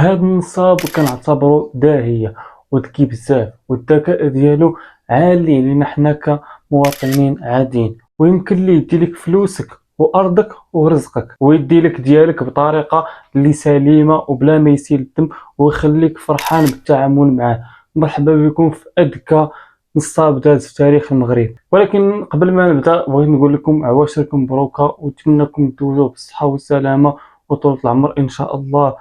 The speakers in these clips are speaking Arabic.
هاد النصاب كنعتبرو داهية وذكي بزاف، والذكاء ديالو عالي لينا حنا كمواطنين عاديين، ويمكن ليه يديلك فلوسك وارضك ورزقك، ويديلك ديالك بطريقة اللي سليمة وبلا ما يسيل الدم، ويخليك فرحان بالتعامل معاه. مرحبا بكم في اذكى نصاب داز في تاريخ المغرب. ولكن قبل ما نبدا بغيت نقول لكم عواشركم مبروكه، ونتمنىكم تدوزوا بالصحه والسلامه وطولة العمر ان شاء الله.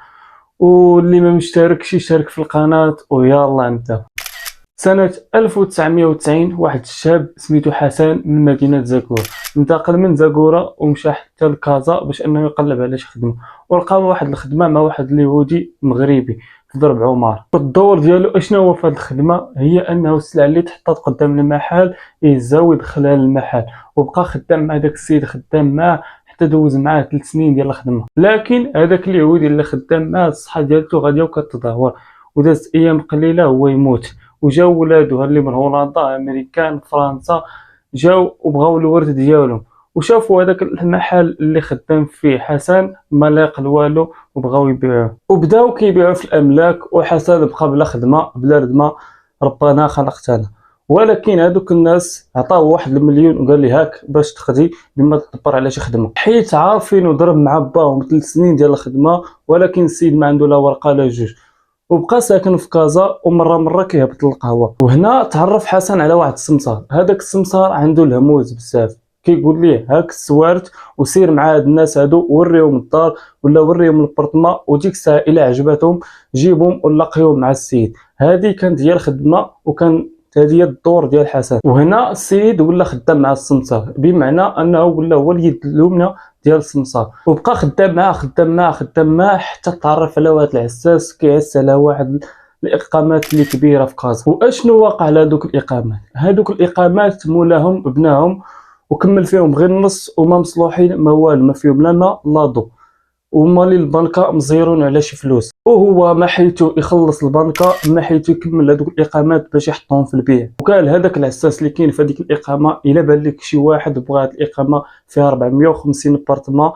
واللي ما مشتركش يشترك في القناة ويلا نبدا. سنة 1990 واحد الشاب سميتو حسن من مدينة زاكور انتقل من زاكورة ومشى حتى لكازا باش انه يقلب على شي خدمة، ولقى واحد الخدمة مع واحد اليهودي مغربي في ضرب عمر. الدور ديالو اشنو هو في هاد الخدمة؟ هي انه السلعة اللي تحطات قدام المحل يهزها ويدخلها للمحل، وبقى خدام مع داك السيد، خدام معاه حتى دوز معاه 3 سنين ديال الخدمة. لكن هذاك اليهودي اللي خدام معاه الصحة ديالته غادية وكتدهور، ودازت ايام قليلة هو يموت، وجاو ولادو اللي من هولندا، امريكان، فرنسا، جاو وبغاو الورث ديالهم، وشافوا هذاك المحل اللي خدام فيه حسن ما لاق والو وبغاو يبيعوه، وبداو كيبيعوا في الاملاك، وحسن بقى بلا خدمه بلا ردمه. ربنا خلقتنا. ولكن هذوك الناس عطاوه 1 المليون وقال لي هاك باش تخدي بما تدبر على شي خدمه، حيت عارفين وضرب مع باهم 3 سنين ديال الخدمه، ولكن السيد ما عنده لا ورقه لا جوج، وبقى ساكن في كازا، ومره كيهبط للقهوه. وهنا تعرف حسن على واحد السمسار. هذاك السمسار عنده الهموز بزاف، كيقول ليه هاك السوارت وسير مع هاد الناس هادو وريهم الدار ولا وريهم البرطمه، وديك الساعه الا عجبتهم جيبهم ولقيهم مع السيد. هذه كانت هي الخدمه، وكان هذه هي الدور ديال حسن. وهنا السيد ولا خدام مع السمسار، بمعنى انه ولا هو اليد اليمنى ديال السمسار، وبقى خدام معاه حتى تعرف على واحد العساس كيعس على واحد الاقامات اللي كبيره في كازا. واشنو واقع على هذوك الاقامات؟ هذوك الاقامات مولاهم بناهم وكمل فيهم غير النص، وما مصلوحين ما والو، ما فيهم لا ماء لا ضو، ومالي البنكه مزيرون على شي فلوس، وهو ما حيتو يخلص البنكه ما حيتو يكمل هذوك الاقامات باش يحطهم في البيع. وقال هذاك العساس اللي كاين في هذيك الاقامه الا بان لك شي واحد بغى هذه الاقامه فيها 450 بارتما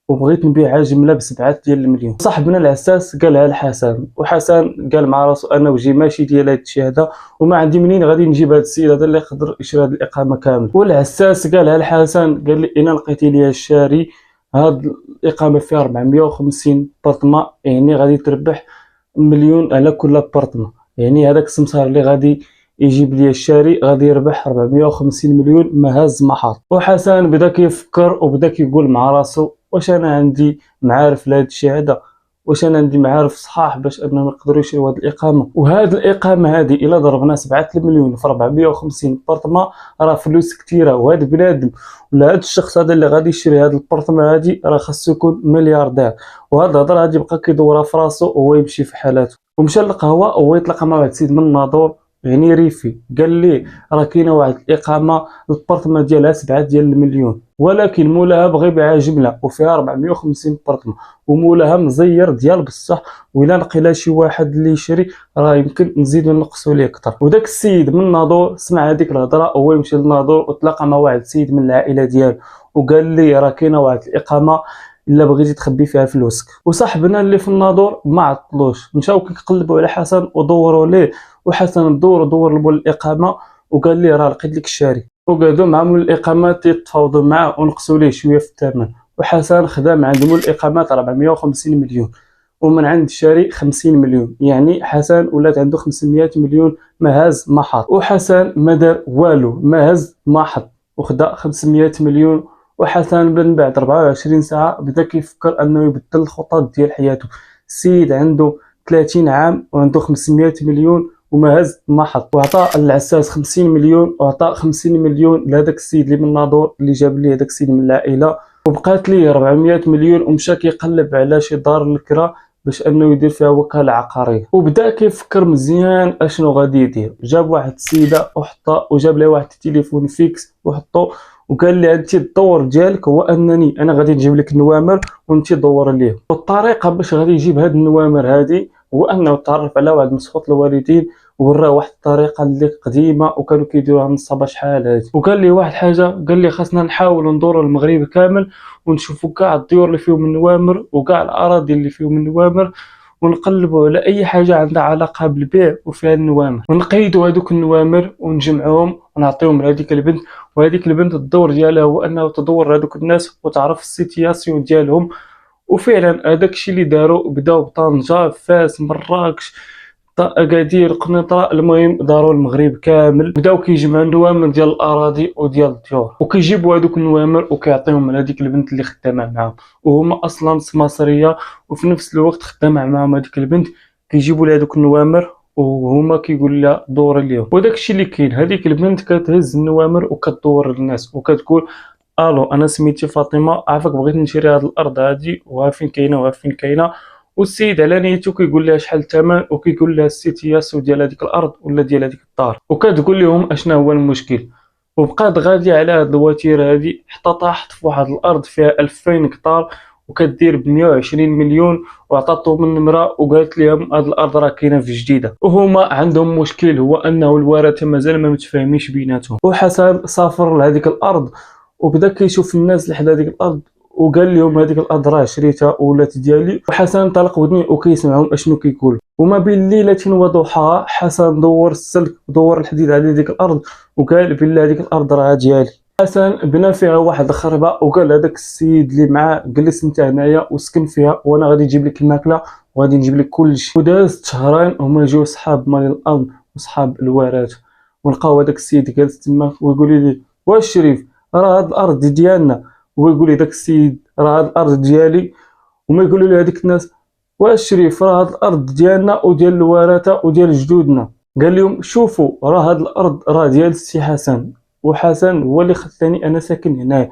وبغيت نبيعها جمله ب7 المليون. صاحبنا العساس قالها لحسن، وحسن قال مع راسو انا وجهي ماشي ديال هذا الشيء هذا، وما عندي منين غادي نجيب هذا السيد هذا اللي يقدر يشري هذه الاقامه كامله. والعساس قالها لحسن، قال لي انا لقيتي لي الشاري هاد الاقامه فيها 450 بارتما، يعني غادي تربح 1 مليون على كل بارتما، يعني هذاك السمسار اللي غادي يجيب لي الشاري غادي يربح 450 مليون ما هز ما حط. وحسن بدا كيفكر وبدا كيقول مع راسو واش انا عندي معارف لهذا الشيء هذا، واش انا عندي معارف صحاح باش انهم يقدروا يشريوا هذه الاقامه. وهذه الاقامه هذه الا ضربنا 7 المليون في 450 بارتما راه فلوس كثيره، وهذا بنادم ولا هذا الشخص هذا اللي غادي يشري هذه البارتما هذه راه خاصو يكون ملياردير. وهذه الهضره هذه بقى كيدورها في راسو وهو يمشي في حالاته، ومشى للقهوه وهو يتلاقى مع واحد السيد من الناظور يعني ريفي، قال ليه راه كاينه واحد الاقامه البارتما ديالها 7 المليون، ولكن مولاها بغى يبيعها جمله وفيها 450 بارتما، ومولاها مزير ديال بصح، وإلا لقينا شي واحد اللي يشري راه يمكن نزيدو نقصوا ليه اكثر. وداك السيد من الناظور سمع هذيك الهضره، هو يمشي للناظور وتلاقى مع واحد السيد من العائله ديالو، وقال لي راه كاينه واحد الاقامه الا بغيتي تخبي فيها فلوسك. وصاحبنا اللي في الناظور ما عطلوش، مشاو كيقلبوا على حسن ودوروا ليه، وحسن دور لمول الاقامه وقال لي راه لقيت لك الشاري، وقعدوا مع مول الاقامات يتفاوضوا معاه ونقصوا ليه شويه في الثمن. وحسن خدام عند مول الاقامات 450 مليون، ومن عند الشاري 50 مليون، يعني حسن ولات عنده 500 مليون ما هز ما حط. وحسن ما دار والو، ما هز ما حط، وخدا 500 مليون. وحسن من بعد 24 ساعه بدا كيفكر انه يبدل الخطط ديال حياته. السيد عنده 30 عام وعنده 500 مليون وما هز ما حط، وعطى العساس 50 مليون وعطى 50 مليون لهذاك السيد اللي من الناظور اللي جاب ليه هذاك السيد من العائله، وبقات ليه 400 مليون. ومشى كيقلب على شي دار الكرا باش انه يدير فيها وكاله عقاريه، وبدا كيفكر مزيان اشنو غادي يدير. جاب واحد السيده وحطها، وجاب لها واحد التليفون فيكس وحطو، وقال لي انت الدور ديالك هو انني انا غادي نجيب لك النوامر وانت دور ليه. والطريقه باش غادي يجيب هاد النوامر هادي هو انه تعرف على واحد مسخوط الوالدين وراه واحد الطريقه اللي قديمه وكانوا كيديروها من الصبا شحال هادي. وقال لي واحد حاجه، قال لي خاصنا نحاولوا ندوروا المغرب كامل ونشوفوا كاع الديور اللي فيهم النوامر وكاع الاراضي اللي فيهم النوامر، ونقلبوا على اي حاجه عندها علاقه بالبيع وفيها النوامر، ونقيدوا هذوك النوامر ونجمعوهم ونعطيهم لهذيك البنت. وهذيك البنت الدور ديالها هو انه تدور هذوك الناس وتعرف السيتياسيون ديالهم. وفعلا هذاك الشيء اللي داروا، بداو بطنجة، فاس، مراكش، اكادير، قنيطرة، المهم داروا المغرب كامل، بداو كيجمعوا النوامر ديال الاراضي وديال الديور، وكيجيبوا هذوك النوامر وكيعطيهم لهذيك البنت اللي خدامه معاهم، وهما اصلا مصريه وفي نفس الوقت خدامه معاهم هذيك البنت. كيجيبوا لها هذوك النوامر وهما كيقول لها دور اليوم. وداك الشيء اللي كاين، هذيك البنت كتهز النوامر وكتدور للناس وكتقول الو انا سميتي فاطمه، عافاك بغيت نشري هذه الارض هذه، وها فين كاينه وها فين كاينه. والسيد على نيته كيقول لها شحال الثمن، وكيقول لها السيتياسو ديال هذيك الارض ولا ديال هذيك الدار، وكتقول لهم اشنا هو المشكل. وبقات غاديه على هاد الوتيره هادي حتى طاحت في واحد الارض فيها 2000 هكتار وكدير ب 120 مليون، وعطاتهم النمره وقالت لهم هاد الارض راه كاينه في جديده. وهما عندهم مشكل هو انه الورثه مازال ما متفاهمينش بيناتهم. وحسن سافر لهذيك الارض وبدا كيشوف الناس اللي حدا هذيك الارض، وقال لهم هذيك الارض راه شريتها ولات ديالي. وحسن طلق ودني وكيسمعهم اشنو كيقول. وما بين ليله وضحاها حسن دور السلك ودور الحديد على ديك الارض وقال بالله هذيك الارض راه ديالي. حسن بنى فيها واحد الخربه وقال هذاك السيد اللي معاه جلس انت هنايا وسكن فيها وانا غادي نجيب لك الماكله وغادي نجيب لك كلشي. وداز شهرين هما جاو صحاب مال الارض وصحاب الورث، ولقاو هذاك السيد جالس تما ويقول لي واش شريف راه هاد الارض ديالنا، ويقول لي داك السيد راه هاد الارض ديالي. وما يقولوا لي هذيك الناس واش شريف راه هاد الارض ديالنا وديال الورثه وديال جدودنا. قال لهم شوفوا راه هاد الارض راه ديال السي حسن، وحسن هو اللي خلاني انا ساكن هنا،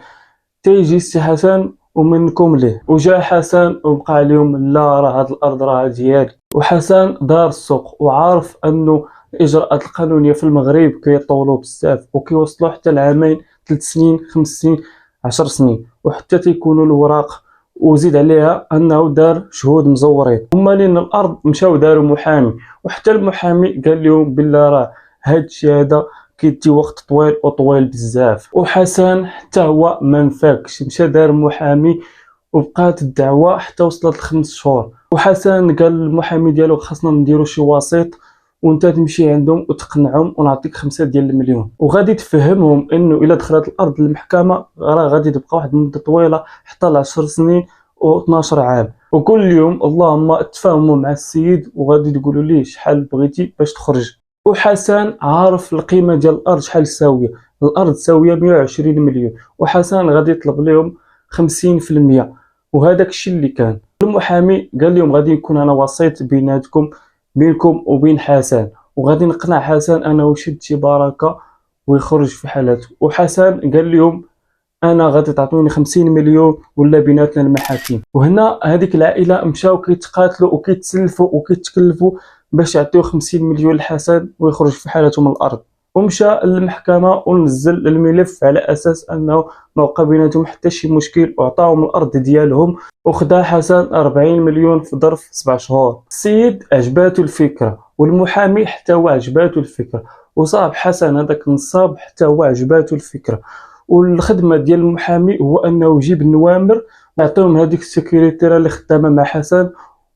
تيجي السي حسن ومنكم ليه. وجا حسن وبقى عليهم لا راه هاد الارض راه ديالي. وحسن دار السوق وعارف انه الاجراءات القانونيه في المغرب كيطولوا بزاف وكيوصلوا حتى لعامين، 3 سنين، 5 سنين، 10 سنين، وحتى تيكونوا الوراق. وزيد عليها انه دار شهود مزورين. هما لين الارض مشاو داروا محامي، وحتى المحامي قال لهم بالله راه هاد الشيء هذا كيدي وقت طويل وطويل بزاف. وحسن حتى هو ما نفاكش، مشى دار محامي وبقات الدعوه حتى وصلت ل5 شهور. وحسن قال للمحامي ديالو خاصنا نديرو شي وسيط وانت تمشي عندهم وتقنعهم ونعطيك 5 ديال المليون، وغادي تفهمهم انه الا دخلت الارض للمحكمه راه غادي تبقى واحد المده طويله حتى ل 10 سنين و12 عام. وكل يوم اللهم تفاهموا مع السيد وغادي تقولوا ليه شحال بغيتي باش تخرج. وحسن عارف القيمه ديال الارض شحال ساويه، الارض ساويه 120 مليون، وحسن غادي يطلب لهم 50%. وهذاك الشيء اللي كان. المحامي قال لهم غادي نكون انا وسيط بينكم وبين حسن، وغادي نقنع حسن انه يشد شي بركه ويخرج في حالته. وحسن قال لهم انا غادي تعطوني 50 مليون ولا بيناتنا المحاكم. وهنا هذيك العائله مشاو كيتقاتلوا وكيتسلفوا وكيتكلفوا باش يعطيو 50 مليون لحسن ويخرج في حالته من الارض. ومشى للمحكمه ونزل الملف على اساس انه ما وقع بيناتهم حتى شي مشكل، وعطاهم الارض ديالهم. وخدا حسن 40 مليون في ظرف 7 شهور. السيد عجباتو الفكره والمحامي حتى هو عجباتو الفكره، وصاحب حسن هذاك النصاب حتى هو عجباتو الفكره. والخدمه ديال المحامي هو انه يجيب النوامر ويعطيهم هذيك السكرتيره اللي خدامه مع حسن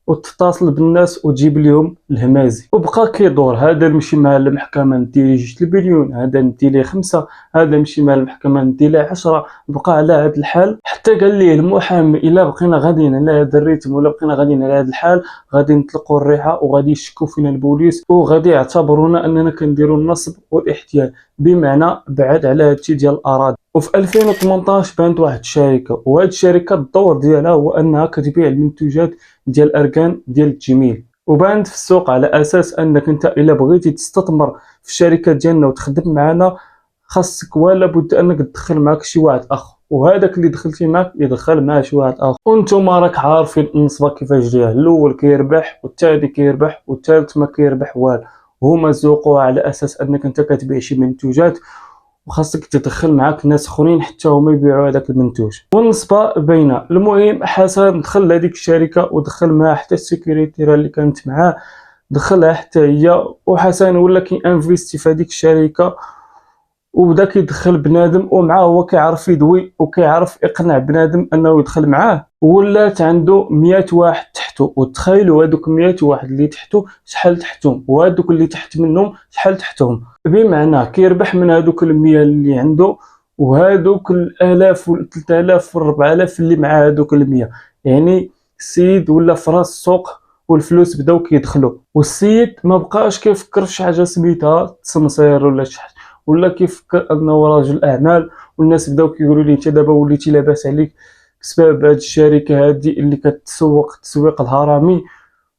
وتتصل بالناس وتجيب لهم الهمازي. وبقى كيدور، هذا نمشي مع المحكمه ندي ليه 2 مليون، هذا ندي ليه 5، هذا نمشي مع المحكمه ندي ليه 10. بقى على هذا الحال حتى قال ليه المحامي الا بقينا غاديين على هذا الريتم ولا بقينا غاديين على هذا الحال غادي نطلقوا الريحه وغادي يشكوا فينا البوليس وغادي يعتبرونا اننا كنديروا النصب والاحتيال، بمعنى بعد على هادشي ديال الاراضي. وفي 2018 بانت واحد الشركه، وهاد الشركه الدور ديالها هو انها كتبيع المنتوجات ديال الاركان ديال التجميل. وبانت في السوق على اساس انك انت الا بغيتي تستثمر في الشركه ديالنا وتخدم معنا خاصك ولا بد انك تدخل معك شي واحد اخر، وهذاك اللي دخلتي معك يدخل معاه شي واحد اخر. وانتم راك عارفين النصبه كيفاش داير، الاول كيربح والثاني كيربح والثالث ما كيربح والو. هما زوقوا على اساس انك انت كتبيع شي منتوجات وخاصك تدخل معاك ناس اخرين حتى هما يبيعوا هذاك المنتوج، والنسبه باينه. المهم حسن دخل لهذيك الشركه ودخل معاه حتى السيكوريتيره اللي كانت معاه دخلها حتى هي. وحسن ولا كينفيستي في هذيك الشركه وبدا كيدخل بنادم ومعاه هو كيعرف يدوي وكيعرف يقنع بنادم انه يدخل معاه. ولات عنده 100 واحد تحت تحته، وتخيلوا هادوك 100 واحد اللي تحته شحال تحتهم، وهادوك اللي تحت منهم شحال تحتهم. بمعنى كيربح من هادوك 100 اللي عنده وهادوك الآلاف و3000 و4000 اللي مع هادوك 100. يعني السيد ولا في راس السوق والفلوس بداو كيدخلوا، والسيد ما بقاش كيفكر في شي حاجه سميتها التسمسير ولا شي حاجه، ولا كيفكر انه راجل اعمال. والناس بداو كيقولوا لي انت دابا وليتي لاباس عليك بسبب هاد الشركه هادي اللي كتسوق التسويق الهرمي،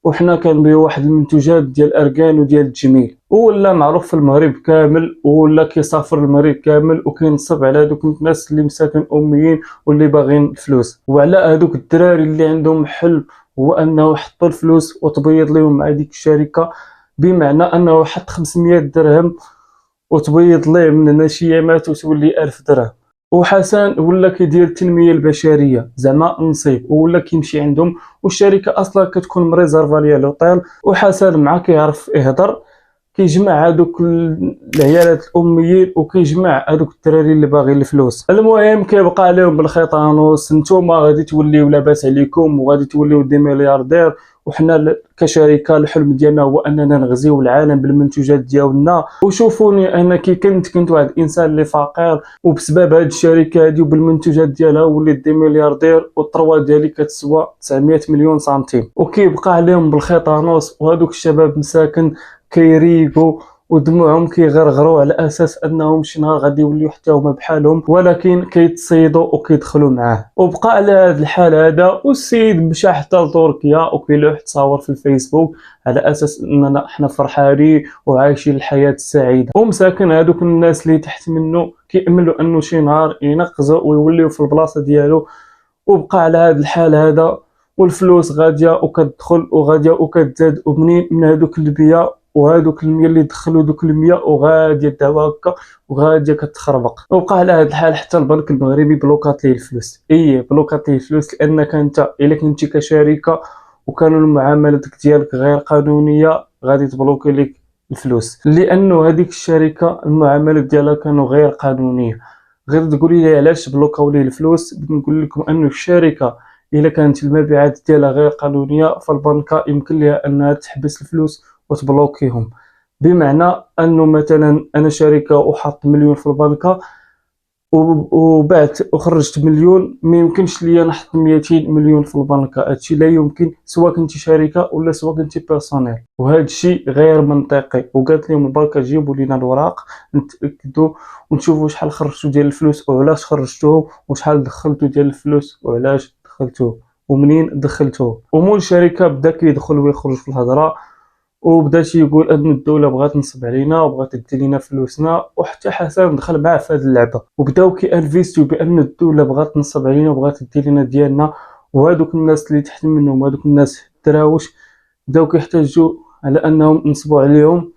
وحنا كنبيعوا واحد المنتوجات ديال الاركان وديال التجميل. ولا معروف في المغرب كامل، ولا كيسافر المغرب كامل وكينصب على هذوك الناس اللي مساكن اميين واللي باغيين الفلوس، وعلى هذوك الدراري اللي عندهم حلم هو انه يحطوا الفلوس وتبيض لهم مع ديك الشركه. بمعنى انه حط 500 درهم وتبيض ليه من النشيمات وتولي 1000 درهم. وحسن ولا كيدير التنميه البشريه زعما نصيب، ولا كيمشي عندهم والشركه اصلا كتكون مريزرفا ليا لوطيل، وحسن معاه كيعرف يهضر، كيجمع هذوك العيالات الاميين وكيجمع هذوك الدراري اللي باغيين الفلوس. المهم كيبقى عليهم بالخيطانوس، نتوما غادي توليو لاباس عليكم وغادي توليو دي ملياردير، وحنا كشركه الحلم ديالنا هو اننا نغزيو العالم بالمنتوجات ديالنا. وشوفوني انا كي كنت واحد الانسان اللي فقير، وبسبب هاد الشركه هادي وبالمنتوجات ديالها وليت دي ملياردير، والثروه ديالي كتسوى 900 مليون سنتيم. وكيبقى عليهم بالخيطانوس، وهذوك الشباب مساكن كيريقوا ودموعهم كيغرغروا على اساس انهم شي نهار غادي يوليو حتى هما بحالهم، ولكن كيتصيدوا وكيدخلوا معاه. وبقى على هذا الحال هذا، والسيد مشى حتى لتركيا وكيلوح تصاور في الفيسبوك على اساس اننا حنا فرحانين وعايشين الحياه السعيده. ومساكن هذوك الناس اللي تحت منه كيأملوا انه شي نهار ينقزوا ويوليو في البلاصه ديالو. وبقى على هذا الحال هذا، والفلوس غاديه وكتدخل وغاديه وكتزاد، ومنين من هذوك البيئه وهذوك 100 اللي دخلوا دوك 100 وغاديه الدعوه هكا وغاديه كتخربق. وبقى على هذا الحال حتى البنك المغربي بلوكات ليه الفلوس. بلوكات ليه الفلوس لانك انت الا كنتي كشركه وكانوا المعاملات ديالك غير قانونيه غادي تبلوكي لك الفلوس، لانه هذيك الشركه المعاملات ديالها كانوا غير قانونيه. غير تقولي لي علاش بلوكاو ليه الفلوس، نقول لكم انه الشركه الا كانت المبيعات ديالها غير قانونيه فالبنكه يمكن لها انها تحبس الفلوس وتبلوكيهم. بمعنى انه مثلا انا شركه وحط مليون في البنكه وبعت وخرجت مليون، ما يمكنش ليا نحط 200 مليون في البنكه. هادشي لا يمكن، سواء كنتي شركه ولا سواء كنتي بيرسونيل، وهذا الشيء غير منطقي. وقالت لهم البنكه جيبوا لينا الوراق نتاكدوا ونشوفوا شحال خرجتوا ديال الفلوس وعلاش خرجتوه، وشحال دخلتوا ديال الفلوس وعلاش دخلتوه ومنين دخلتوه. ومول الشركه بدا كيدخل ويخرج في الهضره، وبدا يقول ان الدوله بغات تنصب علينا وبغات تدي لنا فلوسنا، وحتى حسن دخل معاه في هذه اللعبه، وبداو كيانفيستيو بان الدوله بغات تنصب علينا وبغات تدي لنا ديالنا. وهذوك الناس اللي تحت منهم وهذوك الناس الدراوش بداو كيحتاجوا على انهم نصبوا عليهم،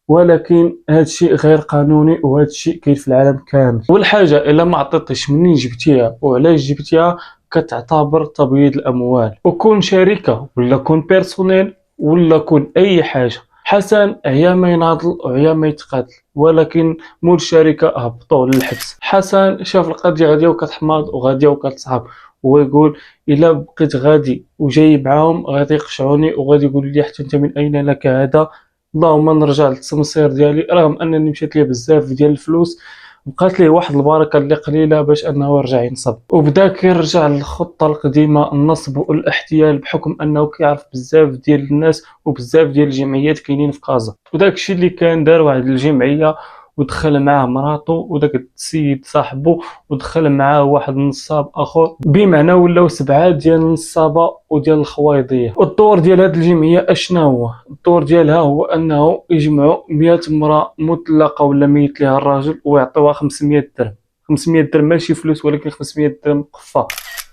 ولكن هذا الشيء غير قانوني وهذا الشيء كاين في العالم كامل. والحاجه الا ما عطيتيش منين جبتيها وعلاش جبتيها كتعتبر تبييض الاموال. وكون شركه ولا كون بيرسونيل ولا كون اي حاجه، حسن عيا ما يناضل وعيا ما يتقاتل، ولكن مول الشركه هبطوه للحبس. حسن شاف القضيه غاديه وكتحماض وغاديه وكتصعب، ويقول الا بقيت غادي وجاي معاهم غادي يقشعوني وغادي يقول لي حتى انت من اين لك هذا. اللهم نرجع للتمصير ديالي، رغم انني مشات لي بزاف ديال الفلوس بقات ليه واحد البركه اللي قليله باش انه يرجع ينصب. وبدا كيرجع للخطه القديمه، النصب والاحتيال، بحكم انه كيعرف بزاف ديال الناس وبزاف ديال الجمعيات كاينين في كازا. وداك الشيء اللي كان دار واحد الجمعيه ودخل معاه مراته وداك السيد صاحبه، ودخل معاه واحد النصاب اخر، بمعنى ولاو 7 ديال النصابه وديال الخوايضيه. والدور ديال هذه الجمعيه اشنا هو؟ الدور ديالها هو انه يجمعوا 100 امراه مطلقه ولا ميت لها الراجل ويعطيوها 500 درهم. 500 درهم ماشي فلوس، ولكن 500 درهم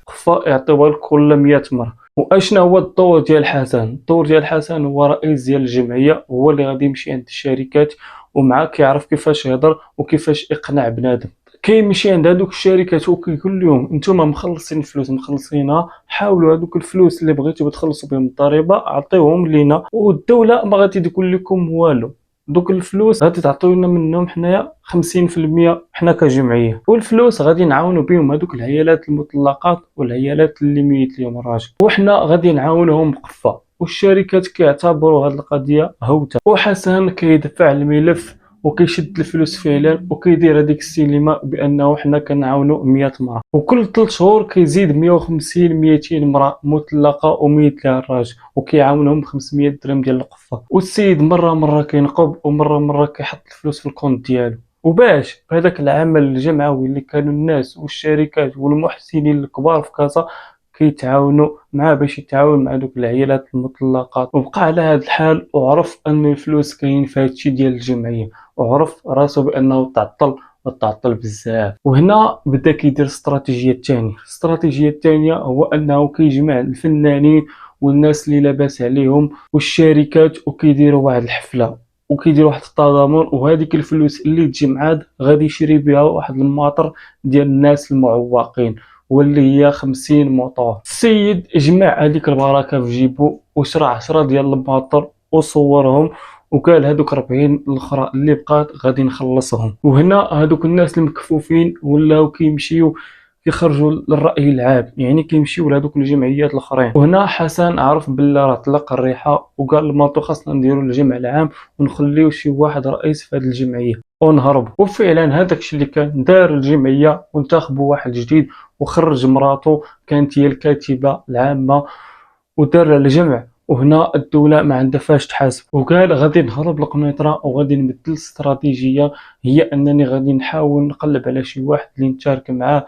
قفه يعطيوها لكل 100 امراه. واشنا هو الدور ديال حسن؟ الدور ديال حسن هو رئيس ديال الجمعيه، هو اللي غادي يمشي عند الشركات ومعاه كيعرف كيفاش يهضر وكيفاش يقنع بنادم. كيمشي عند هذوك الشركات وكيقول لهم نتوما مخلصين الفلوس مخلصينها، حاولوا هذوك الفلوس اللي بغيتوا تخلصوا بهم الضريبه عطيوهم لينا، والدوله ما غادي تقول لكم والو. دوك الفلوس غادي تعطيونا منهم حنايا 50% حنا كجمعيه، والفلوس غادي نعاونوا بهم هذوك العيالات المطلقات والعيالات اللي ميت لهم الراجل، وحنا غادي نعاونوهم بقفه. والشركات كيعتبروا هذه القضيه هوته، وحسن كيدفع الملف وكيشد الفلوس فعلا وكيدير هذيك السينما بانه حنا كنعاونوا 100 مراه، وكل 3 شهور كيزيد 150 200 مراه مطلقه وميت لها الراجل وكيعاونهم ب 500 درهم ديال القفه. والسيد مره كينقب ومره كيحط الفلوس في الكونت ديالو. وباش بهذاك العمل الجمعوي اللي كانوا الناس والشركات والمحسنين الكبار في كازا كيتعاونوا معاه باش يتعاون مع دوك العائلات المطلقات، وبقى على هذا الحال وعرف ان الفلوس كاين في هادشي ديال الجمعيه، وعرف راسو بانه تعطل بزاف. وهنا بدا كيدير الاستراتيجيه الثانيه. الاستراتيجيه الثانيه هو انه كيجمع الفنانين والناس اللي لاباس عليهم والشركات وكيديروا واحد الحفله وكيدير واحد التضامن، وهذيك الفلوس اللي تجمعات غادي يشري بها واحد الماطر ديال الناس المعوقين واللي هي 50 موطور. السيد جمع هذيك البركه في جيبو وشرى 10 ديال الماطر وصورهم وقال هذوك 40 الاخرى اللي بقات غادي نخلصهم. وهنا هذوك الناس المكفوفين ولاو كيمشيو كيخرجوا للرأي العام، يعني كيمشيو لهذوك الجمعيات الاخرين. وهنا حسن عرف بلا راه طلق الريحه وقال الماطو خاصنا نديروا الجمع العام ونخليو شي واحد رئيس في هذه الجمعيه ونهرب. وفعلا هذاك الشيء اللي كان دار الجمعيه وانتخبوا واحد جديد وخرج مراته كانت هي الكاتبه العامه ودار الجمع. وهنا الدوله ما عندها فاش تحاسب وقال غادي نهرب للقنيطره وغادي نبدل استراتيجيه، هي انني غادي نحاول نقلب على شي واحد اللي نتشارك معاه.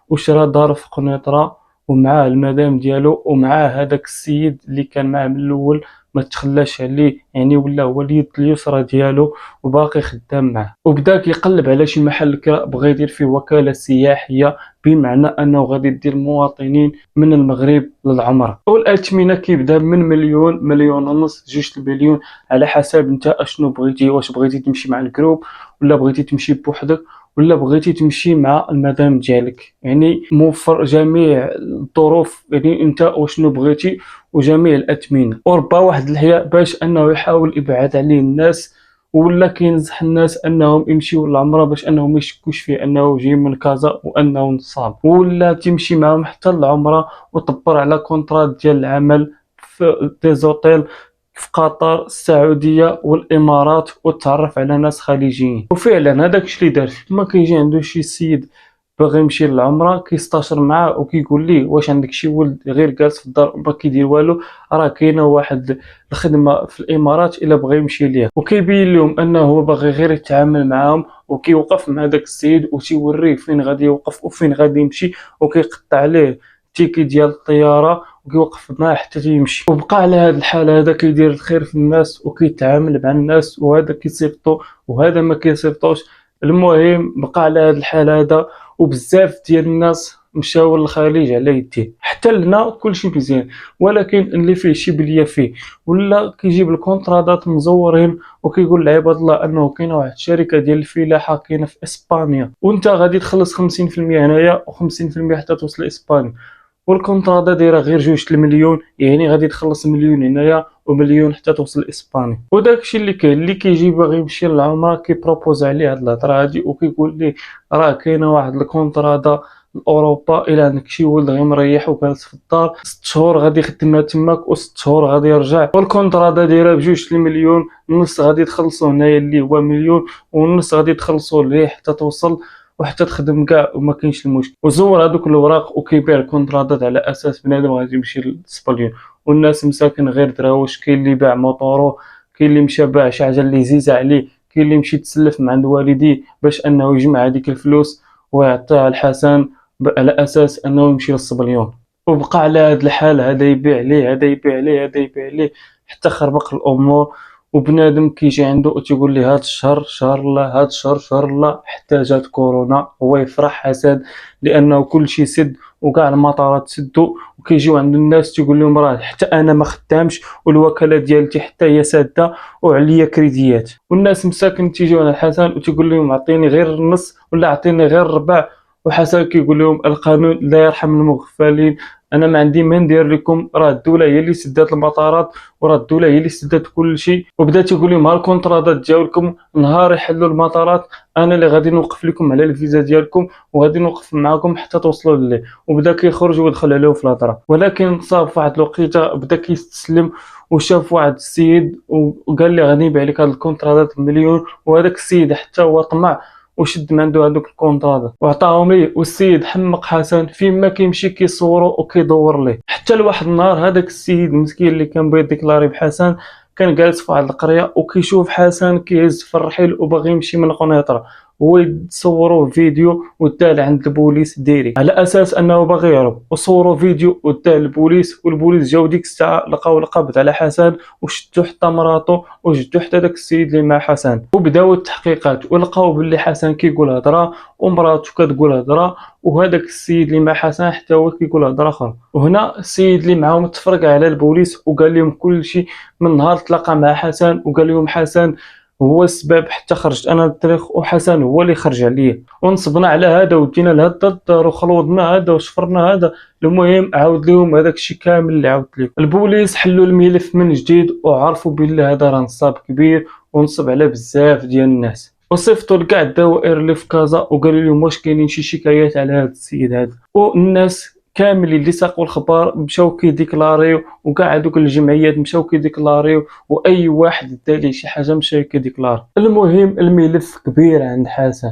وشرى دار في قنيطره ومعاه المدام ديالو ومعاه هذاك السيد اللي كان معاه من الاول ما تخلاش عليه، يعني ولا هو اليد اليسرى ديالو وباقي خدام معاه. وبدا كيقلب على شي محل كراء بغى يدير فيه وكاله سياحيه، بمعنى انه غادي يدير مواطنين من المغرب للعمره. والاثمنه كيبدا من مليون، مليون ونص، 2 مليون، على حسب انت اشنو بغيتي، واش بغيتي تمشي مع الجروب ولا بغيتي تمشي بوحدك ولا بغيتي تمشي مع المدام ديالك. يعني موفر جميع الظروف، يعني انت وشنو بغيتي وجميع الاثمنه. وربا واحد الحياة باش انه يحاول يبعد عليه الناس ولا كينصح الناس انهم يمشيو للعمره باش انهم ما يشكوش فيه انه جاي من كازا وانه نصاب، ولا تمشي معهم حتى للعمره وتطبر على كونطرات ديال العمل في ديزوتيل في قطر، السعوديه والامارات، وتعرف على ناس خليجيين. وفعلا هذاك الشيء اللي دار. ما كيجي عنده شي سيد باغي يمشي للعمره كيستاشر معاه وكيقول ليه واش عندك شي ولد غير جالس في الدار ما كيدير والو، راه كاينه واحد الخدمه في الامارات الا بغى يمشي ليها. وكيبين لهم انه هو باغي غير يتعامل معاهم وكيوقف مع داك السيد وتيوريه فين غادي يوقف وفين غادي يمشي وكيقطع عليه التيكي ديال الطياره وكيوقف معاه حتى يمشي. وبقى على هذا الحال هذا كيدير الخير في الناس وكيتعامل مع الناس، وهذا كيصيفطو وهذا ما كيصيفطوش. المهم بقى على هذا الحال هذا، وبزاف ديال الناس مشاو للخليج على يديه. حتى لنا كلشي مزيان، ولكن اللي فيه شي بليه فيه ولا كيجيب الكونطرادات مزورين وكيقول لعباد الله انه كاينه واحد الشركه ديال الفلاحه كاينه في اسبانيا وانت غادي تخلص 50% هنايا و50% حتى توصل لاسبانيا، والكونطرادا دايره غير 2 المليون، يعني غادي تخلص مليون هنايا ومليون حتى توصل لاسبانيا. وداكشي اللي كاين اللي كيجي باغي يمشي للعمره كيبروبوز عليه هاد الهضره هادي وكيقول ليه راه كاينه واحد الكونطرادا لاوروبا الى عندك شي ولد غير مريح وجالس في الدار 6 شهور غادي يخدمها تماك و6 شهور غادي يرجع، والكونطرادا دايره ب2 المليون، نص غادي تخلصوا هنايا اللي هو مليون ونص غادي تخلصوا ليه حتى توصل وحتى تخدم كاع وما كاينش المشكل. وزور هذوك الاوراق وكيبيع الكونطرادات على اساس بنادم غادي يمشي للسباليون، والناس مساكن غير دراوش. كاين اللي باع موطورو، كاين اللي مشى باع شي حاجه اللي زيزه عليه، كاين اللي مشي تسلف من عند والديه باش انه يجمع هذيك الفلوس ويعطيها الحسن على اساس انه يمشي للسباليون. وبقى على هذا الحال هذا يبيع ليه هذا يبيع ليه هذا يبيع ليه حتى خربق الامور. وبنادم كيجي عنده وتيقول لي هاد الشهر شهر الله، هاد الشهر شهر الله، حتى جات كورونا هو يفرح حسد لانه كل شيء سد وكاع المطارات سدوا، وكيجيو عند الناس تيقول لهم راه حتى انا ما خدامش والوكاله ديالتي حتى هي ساده وعليا كريديات. والناس مساكن تيجيو على الحسن وتيقول لهم عطيني غير النص ولا عطيني غير الربع، وحسن كيقول لهم القانون لا يرحم المغفلين، انا ما عندي ما ندير لكم، راه الدوله هي اللي سدات المطارات، وراه الدوله هي اللي سدات كل شيء، وبدات تقول لهم ها الكونطرادات ديالكم نهار يحلوا المطارات انا اللي غادي نوقف لكم على الفيزا ديالكم وغادي نوقف معكم حتى توصلوا للي. وبدا كيخرج ويدخل عليهم في الهضره، ولكن صاب في واحد الوقيته بدا كيستسلم وشاف واحد السيد وقال لي غادي نبيع لك هاد الكونطرادات بمليون، وهذاك السيد حتى هو طمع وشد من عنده هذوك الكونطرادات وعطاهم ليه. والسيد حمق حسن فين ما كيمشي كيصورو وكيدور ليه، حتى لواحد النهار هذاك السيد المسكين اللي كان بغى يديكلاري بحسن كان جالس في واحد القريه وكيشوف حسن كيهز في الرحيل وباغي يمشي من القنيطره، هو يصوروا فيديو وداه عند البوليس ديري على اساس انه باغي يهرب، وصوروا فيديو وداه للبوليس، والبوليس جاو ديك الساعه لقاو القبض على حسن وشدوا حتى مراته وشدوا حتى داك السيد اللي مع حسن، وبداو التحقيقات ولقاو باللي حسن كيقول هضره ومراته كتقول هضره وهذاك السيد اللي مع حسن حتى هو كيقول هضره اخرى. وهنا السيد اللي معاهم تفرق على البوليس وقال لهم كل شيء من نهار تلاقى مع حسن، وقال لهم حسن هو السبب حتى خرجت انا للطريق وحسن هو اللي خرج عليا، ونصبنا على هذا ودينا لهذا الدار وخلوضنا هذا وشفرنا هذا. المهم عاود لهم هذاك الشيء كامل اللي عاودت لكم. البوليس حلوا الملف من جديد وعرفوا بلي هذا راه نصاب كبير ونصب على بزاف ديال الناس، وصيفطوا لكاع الدوائر اللي في كازا وقالوا لهم واش كاينين شي شكايات على هذا السيد هذا. والناس كامل اللي ساقوا الخبر مشاو كيديكلاريو، وكاع هذوك الجمعيات مشاو كيديكلاريو، واي واحد دار شي حاجه مشى كيديكلار. المهم الملف كبير عند حسن،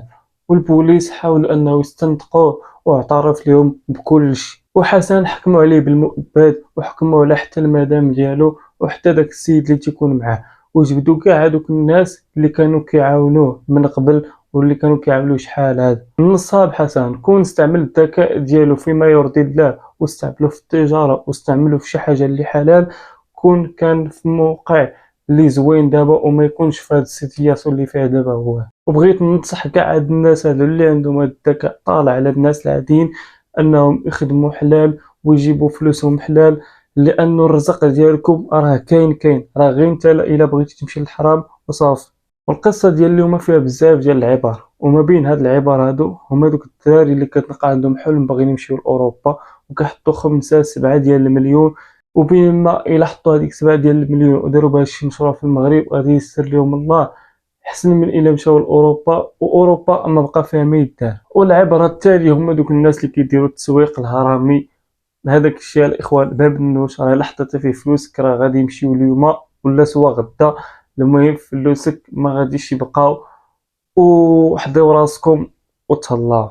والبوليس حاولوا انه يستنطقوه واعترف لهم بكل شيء، وحسن حكموا عليه بالمؤبد وحكموا على حتى المدام ديالو وحتى داك السيد اللي تيكون معاه، وجبدوا كاع هذوك الناس اللي كانوا كيعاونوه من قبل واللي كانوا كيعملوا شحال هذا. النصاب حسن كون استعمل الذكاء ديالو فيما يرضي الله واستعملوا في التجاره واستعملوا في شي حاجه اللي حلال، كون كان في موقع اللي زوين دابا وما يكونش في هاد السيتياسيون اللي فيها دابا هو. وبغيت ننصح كاع هاد الناس هادو اللي عندهم هاد الذكاء طالع على الناس العاديين انهم يخدموا حلال ويجيبوا فلوسهم حلال، لانه الرزق ديالكم راه كاين راه غير انت الا بغيتي تمشي للحرام وصافي. والقصه ديال اليوم فيها بزاف ديال العبار، وما بين هاد العبار هادو هما دوك الدراري اللي كتلقى عندهم حلم باغيين يمشيو لاوروبا وكيحطوا 5 7 ديال المليون، وبين ما الا حطوا هذيك 7 ديال المليون وداروا بها شي مشروع في المغرب غادي يسر لهم الله احسن من الا مشاو لاوروبا، واوروبا ما بقى فيها ما يدار. والعبره التالي هما دوك الناس اللي كيديروا التسويق الهرمي هذاك الشيء الاخوان باب النوش، راه الا حطيتي فيه فلوسك راه غادي يمشيو اليوم ولا سوا غدا، المهم فلوسك ما غاديش يبقاو، وحضروا راسكم وتهلاو.